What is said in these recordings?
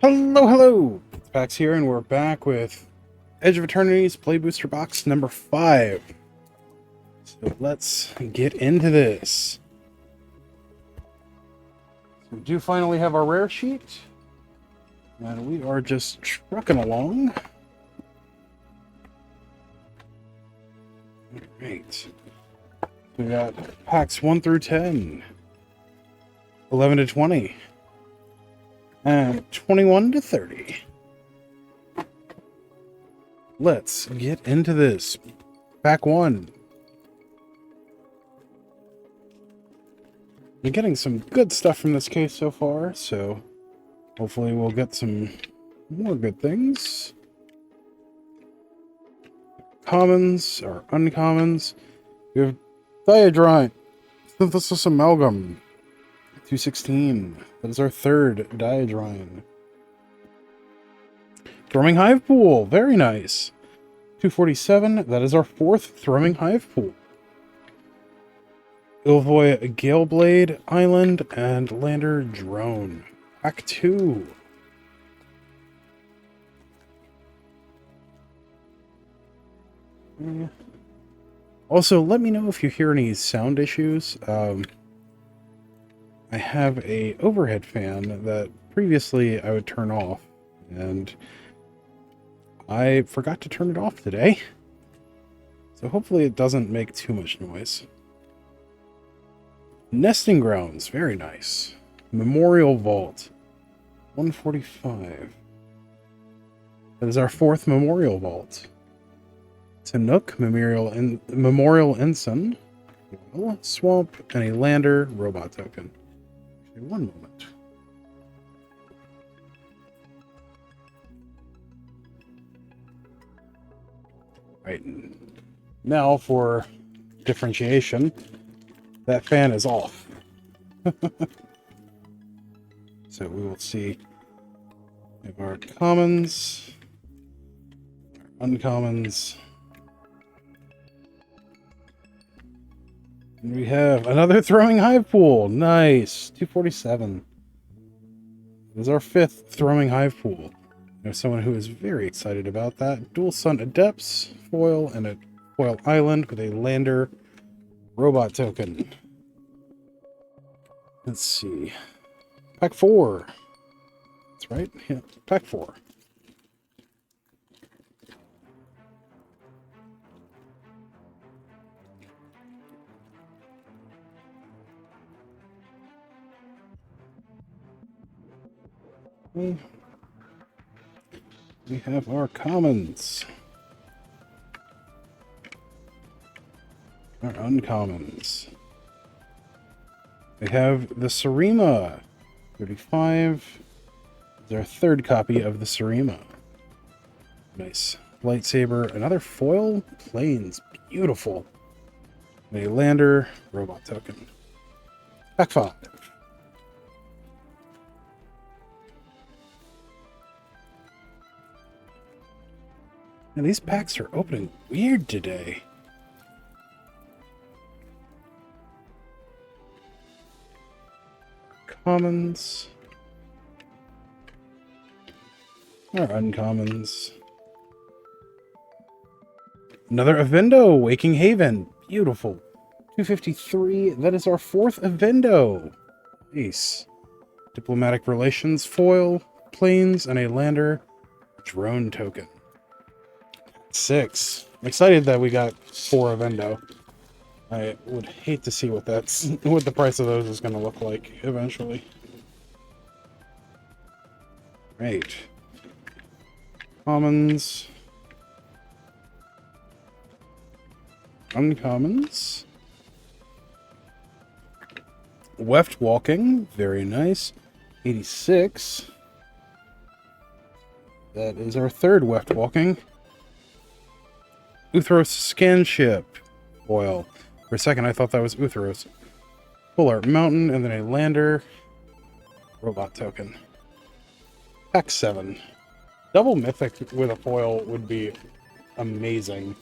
Hello! It's Pax here, and we're back with Edge of Eternities Play Booster Box number 5. So let's get into this. So we do finally have our rare sheet, and we are just trucking along. Alright. We got packs 1 through 10, 11 to 20. And 21 to 30. Let's get into this. Pack 1. I'm getting some good stuff from this case so far, so hopefully we'll get some more good things. Commons or uncommons. We have Diadrine, Synthesis Amalgam, 216. That is our third Diadrine. Thrumming Hive Pool. Very nice. 247. That is our fourth Thrumming Hive Pool. Ilvoy Galeblade Island and Lander Drone. Pack 2. Also, let me know if you hear any sound issues. I have a overhead fan that previously I would turn off, and I forgot to turn it off today. So hopefully it doesn't make too much noise. Nesting Grounds, very nice. Memorial Vault, 145. That is our fourth Memorial Vault. Tanook, Memorial Ensign, Swamp, and a Lander Robot Token. One moment. Right. Now for differentiation. That fan is off. So we will see if our commons, our uncommons. And we have another Throwing Hive Pool. Nice. 247. This is our fifth Throwing Hive Pool. There's someone who is very excited about that. Dual Sun Adepts, foil, and a foil island with a Lander Robot Token. Let's see. Pack 4. That's right. Yeah, pack 4. We have our commons, our uncommons. We have the Sarima, 35. It's our third copy of the Sarima. Nice. Lightsaber, another foil planes, beautiful. A Lander Robot Token. Pack 5. And these packs are opening weird today. Commons. Our uncommons. Another Avendo, Waking Haven. Beautiful. 253. That is our fourth Avendo. Nice. Diplomatic Relations, foil, planes, and a Lander Drone Token. 6. I'm excited that we got 4 Avendo. I would hate to see what the price of those is going to look like eventually. Right. Commons. Uncommons. Weft Walking, very nice. 86. That is our third Weft Walking. Uthros Scanship foil. For a second, I thought that was Uthros. Full Art Mountain, and then a Lander Robot Token. Pack 7. Double Mythic with a foil would be amazing,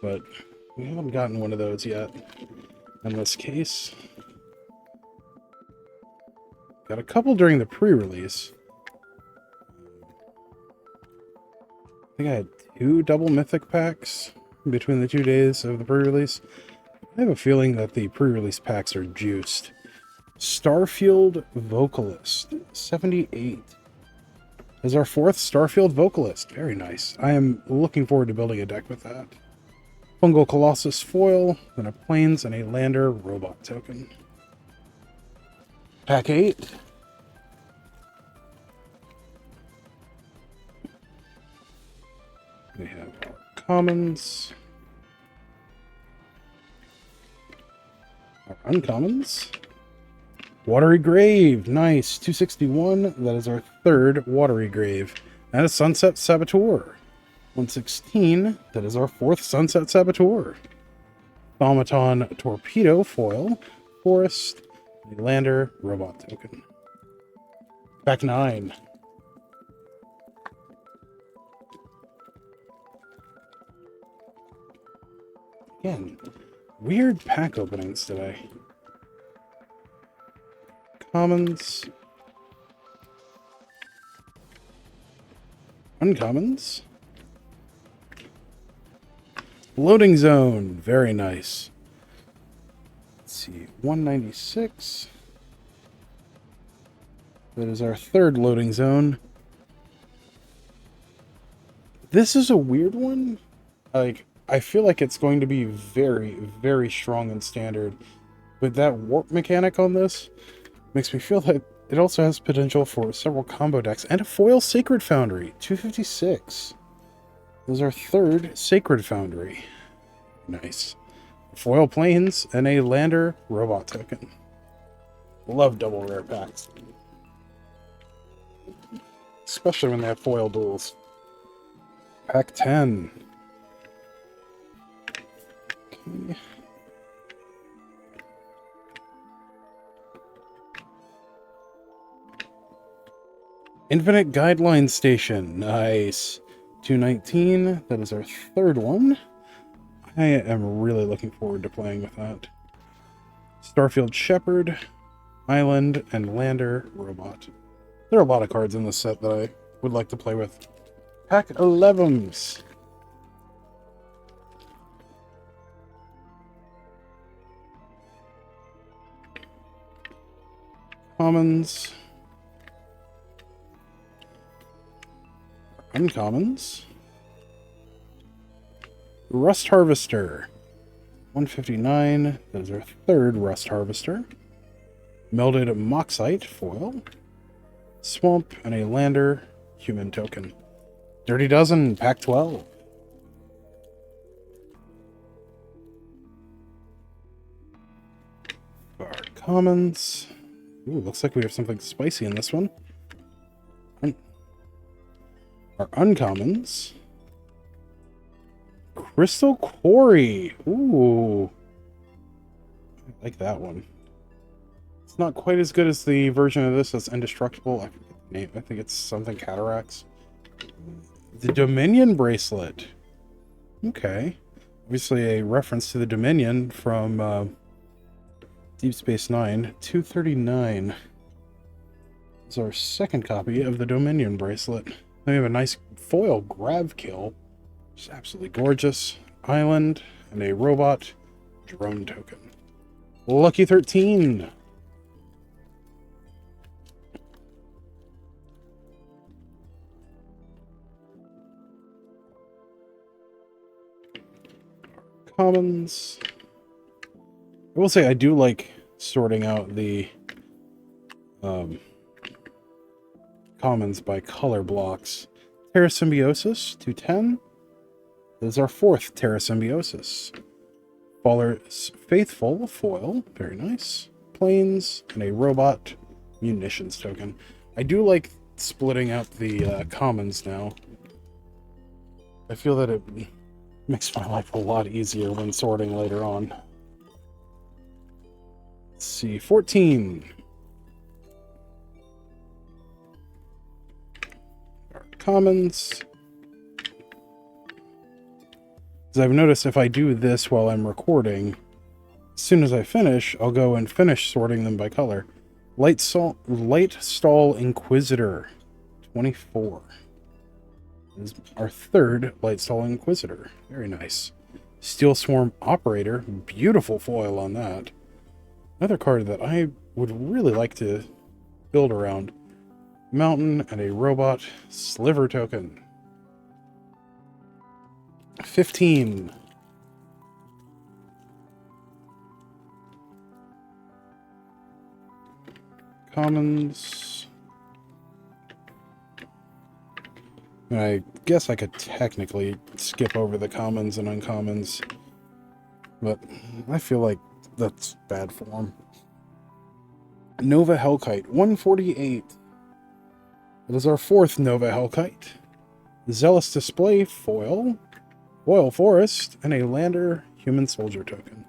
but we haven't gotten one of those yet in this case. Got a couple during the pre-release. I think I had 2 double mythic packs between the 2 days of the pre-release. I have a feeling that the pre-release packs are juiced. Starfield Vocalist, 78. Is our 4th Starfield Vocalist. Very nice. I am looking forward to building a deck with that. Fungal Colossus foil, then a Plains and a Lander robot token. Pack 8. We have our commons. Our uncommons. Watery Grave, nice. 261, that is our 3rd Watery Grave. And a Sunset Saboteur. 116, that is our 4th Sunset Saboteur. Automaton Torpedo foil, Forest, a Lander, robot token. Pack 9. Again, weird pack openings today. Commons. Uncommons. Loading Zone, very nice. Let's see, 196. That is our 3rd Loading Zone. This is a weird one. Like, I feel like it's going to be very, very strong in Standard. But that warp mechanic on this makes me feel that it also has potential for several combo decks. And a foil Sacred Foundry, 256. This is our 3rd Sacred Foundry. Nice. Foil Plains and a Lander robot token. Love double rare packs. Especially when they have foil duels. Pack 10. Okay. Infinite Guideline Station. Nice. 219. That is our 3rd one. I am really looking forward to playing with that. Starfield Shepherd, Island, and Lander robot. There are a lot of cards in this set that I would like to play with. Pack 11s. Commons. Uncommons. Rust Harvester. 159. That is our 3rd Rust Harvester. Melded Moxite foil. Swamp and a Lander human token. Dirty Dozen, pack 12. Our commons. Ooh, looks like we have something spicy in this one. Our uncommons. Crystal Quarry. Ooh. I like that one. It's not quite as good as the version of this that's indestructible. I forget the name. I think it's something Cataracts. The Dominion Bracelet. Okay. Obviously a reference to the Dominion from Deep Space Nine. 239. It's our 2nd copy of the Dominion Bracelet. Then we have a nice foil Grav Kill. It's absolutely gorgeous. Island and a robot drone token. Lucky 13. Commons. I will say I do like sorting out the commons by color blocks. Terra Symbiosis, 210. This is our 4th Terra Symbiosis. Faller's Faithful foil, very nice. Plains and a robot munitions token. I do like splitting out the commons now. I feel that it makes my life a lot easier when sorting later on. Let's see, 14. Our commons. As I've noticed, if I do this while I'm recording, as soon as I finish, I'll go and finish sorting them by color. Light Stall Inquisitor, 24. This is our third Lightstall Inquisitor. Very nice. Steel Swarm Operator. Beautiful foil on that. Another card that I would really like to build around. Mountain and a Robot Sliver Token. 15. Commons. And I guess I could technically skip over the commons and uncommons, but I feel like that's bad form. Nova Hellkite, 148. That is our fourth Nova Hellkite. Zealous Display foil, Foil Forest, and a Lander Human Soldier token.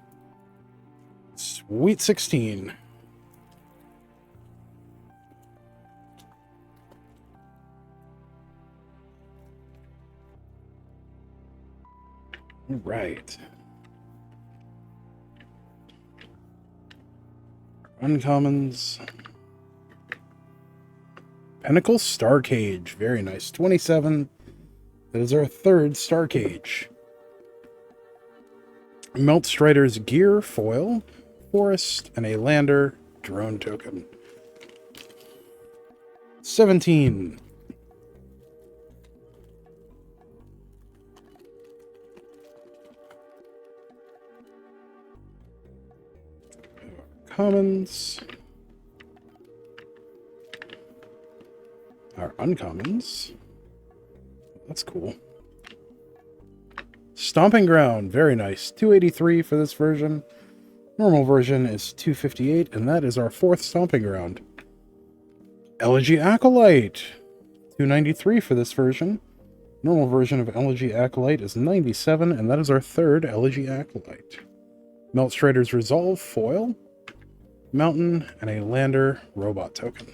Sweet 16. All right. Uncommons. Pinnacle Star Cage. Very nice. 27. That is our third Star Cage. Melt Strider's Gear foil, Forest, and a Lander drone token. 17. Commons. Our uncommons. That's cool. Stomping Ground, very nice. 283 for this version. Normal version is 258, and that is our fourth Stomping Ground. Elegy Acolyte, 293 for this version. Normal version of Elegy Acolyte is 97, and that is our third Elegy Acolyte. Melt Strider's Resolve foil, Mountain, and a Lander robot token.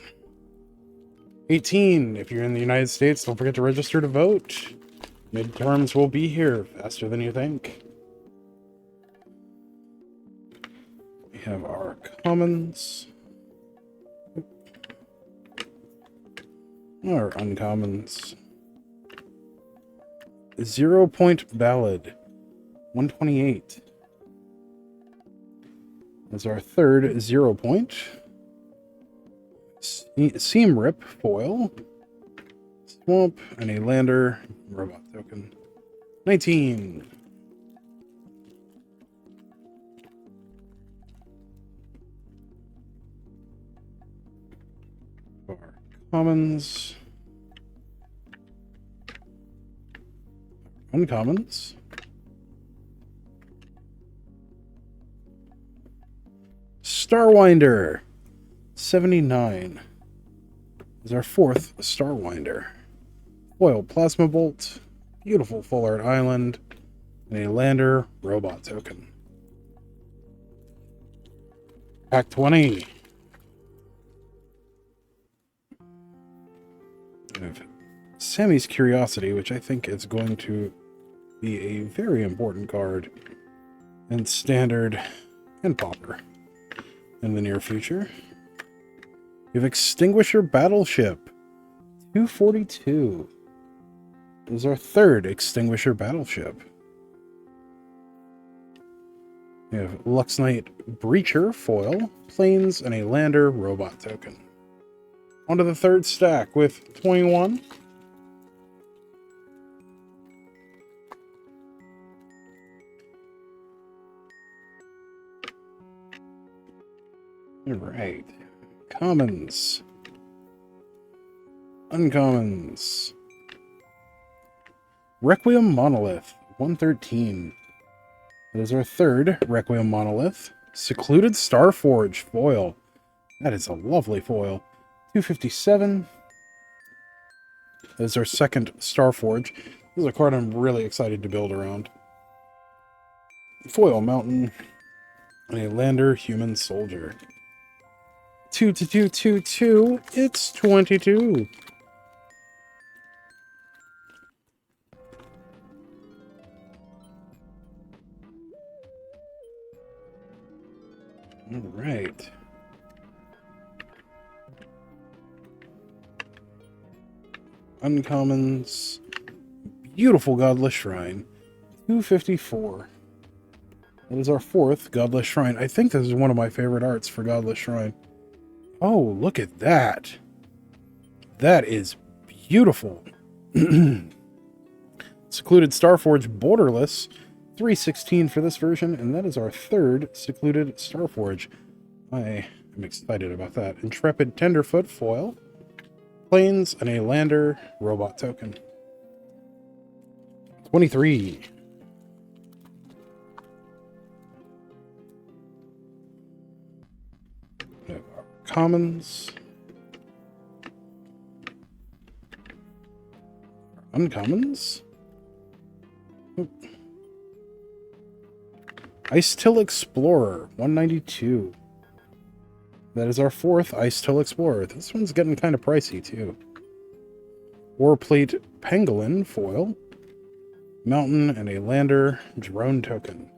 18. If you're in the United States, don't forget to register to vote. Midterms will be here faster than you think. We have our commons. Our uncommons. 0 Point Ballad. 128. That's our third 0 point. Seam Rip foil. Swamp and a Lander robot token. 19. Our commons. Uncommons. Starwinder. 79 is our fourth Starwinder. Foil Plasma Bolt, beautiful Full Art Island, and a Lander robot token. Pack 20. We have Sammy's Curiosity, which I think is going to be a very important card in Standard and Pauper in the near future. You have Extinguisher Battleship, 242. This is our third Extinguisher Battleship. We have Lux Knight Breacher foil, Planes, and a Lander robot token. On to the third stack with 21. All right. Commons. Uncommons. Requiem Monolith, 113. That is our third Requiem Monolith. Secluded Starforge foil. That is a lovely foil. 257. That is our second Starforge. This is a card I'm really excited to build around. Foil Mountain. And a Lander Human Soldier. 2 to 2, 2, 2. It's 22. All right. Uncommons. beautiful Godless Shrine. 254. That is our 4th Godless Shrine. I think this is one of my favorite arts for Godless Shrine. Oh, look at that. That is beautiful. Secluded Starforge Borderless. 316 for this version, and that is our 3rd Secluded Starforge. I am excited about that. Intrepid Tenderfoot Foil. Plains and a Lander Robot Token. 23. We have our commons. Our uncommons. Oop. Ice-Till Explorer, 192. That is our 4th Ice-Till Explorer. This one's getting kind of pricey, too. Warplate Pangolin Foil. Mountain and a Lander Drone Token.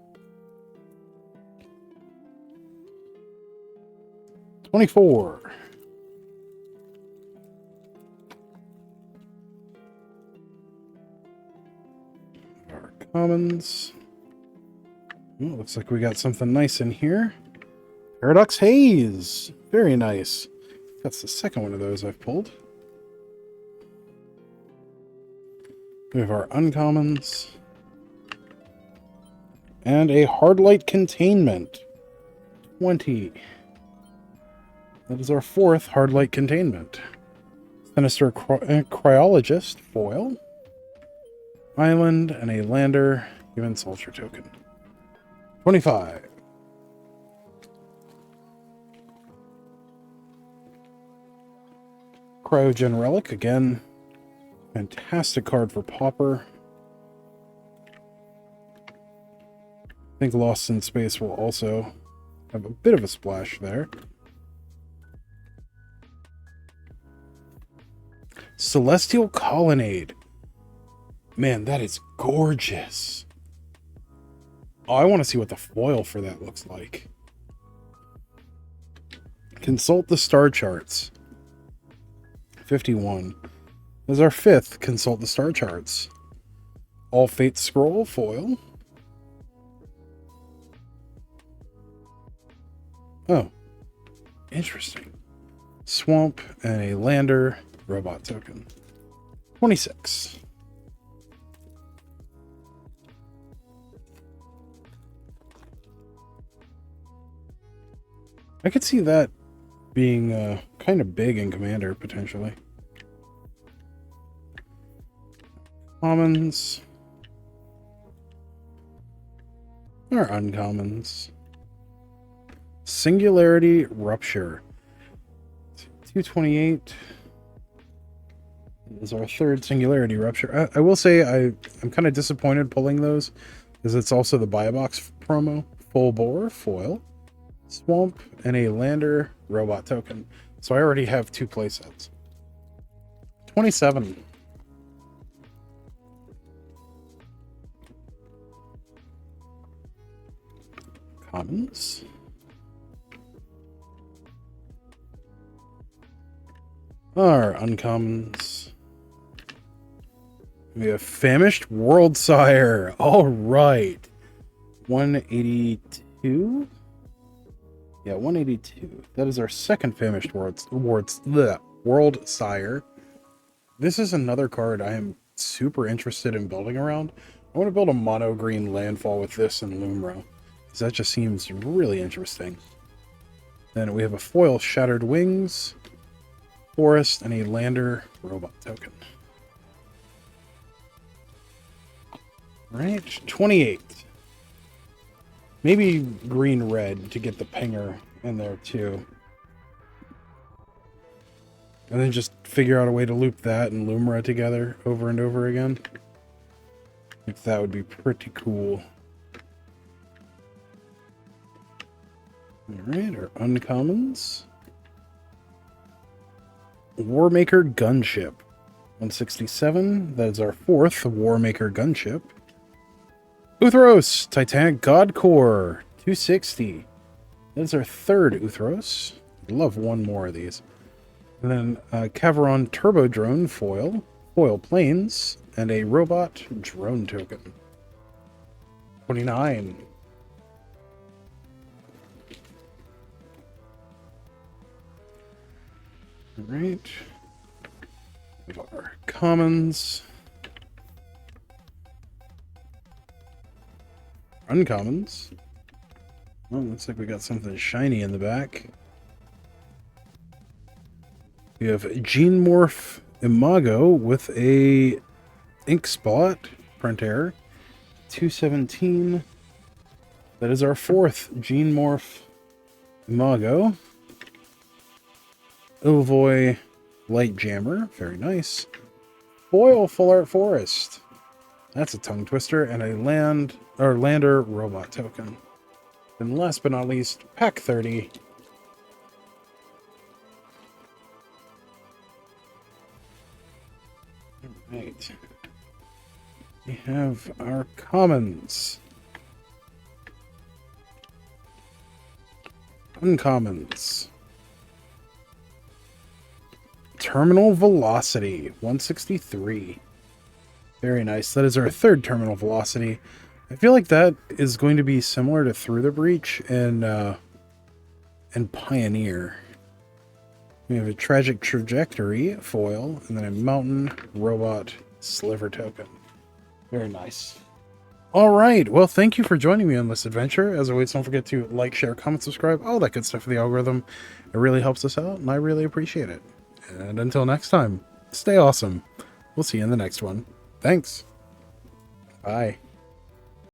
24. Our commons. Oh, looks like we got something nice in here. Paradox Haze. Very nice. That's the second one of those I've pulled. We have our uncommons. And a Hardlight Containment. 20. That is our 4th Hardlight Containment. Sinister Cryologist Foil. Island and a Lander Human Soldier Token. 25. Cryogen Relic, again, fantastic card for Pauper. I think Lost in Space will also have a bit of a splash there. Celestial Colonnade. Man, that is gorgeous. Oh, I want to see what the foil for that looks like. Consult the Star Charts. 51. This is our 5th Consult the Star Charts. All Fate Scroll Foil. Oh, interesting. Swamp and a Lander Robot Token. 26. I could see that being kind of big in Commander, potentially. Commons. Or uncommons. Singularity Rupture. 228 is our 3rd Singularity Rupture. I will say I'm kind of disappointed pulling those, because it's also the Buy a Box promo. Full Bore Foil. Swamp and a Lander Robot Token. So I already have 2 playsets. 27. Commons. Our uncommons. We have Famished World Sire. All right. 182. Yeah, 182. That is our 2nd Famished World Sire. This is another card I am super interested in building around. I want to build a mono green landfall with this and Lumra, because that just seems really interesting. Then we have a foil Shattered Wings, Forest, and a Lander Robot Token. Alright, 28. Maybe green-red to get the pinger in there too. And then just figure out a way to loop that and Lumra together over and over again. I think that would be pretty cool. Alright, our uncommons. Warmaker Gunship. 167. That is our 4th Warmaker Gunship. Uthros Titanic God Core. 260. That is our 3rd Uthros. I'd love one more of these. And then Caveron Turbo Drone Foil. foil planes, and a robot drone token. 29. Alright. We have our commons. Uncommons. Oh, looks like we got something shiny in the back. We have Gene Morph Imago with a ink spot print error. 217. That is our 4th Gene Morph Imago. Ilvoy Light Jammer. Very nice. Foil Full Art Forest. That's a tongue twister. And a Lander Robot token. And last but not least, pack 30. Alright. We have our commons. Uncommons. Terminal Velocity, 163. Very nice. That is our 3rd Terminal Velocity. I feel like that is going to be similar to Through the Breach and Pioneer. We have a Tragic Trajectory foil, and then a Mountain Robot Sliver token. Very nice. All right. Well, thank you for joining me on this adventure. As always, don't forget to like, share, comment, subscribe, all that good stuff for the algorithm. It really helps us out, and I really appreciate it. And until next time, stay awesome. We'll see you in the next one. Thanks. Bye.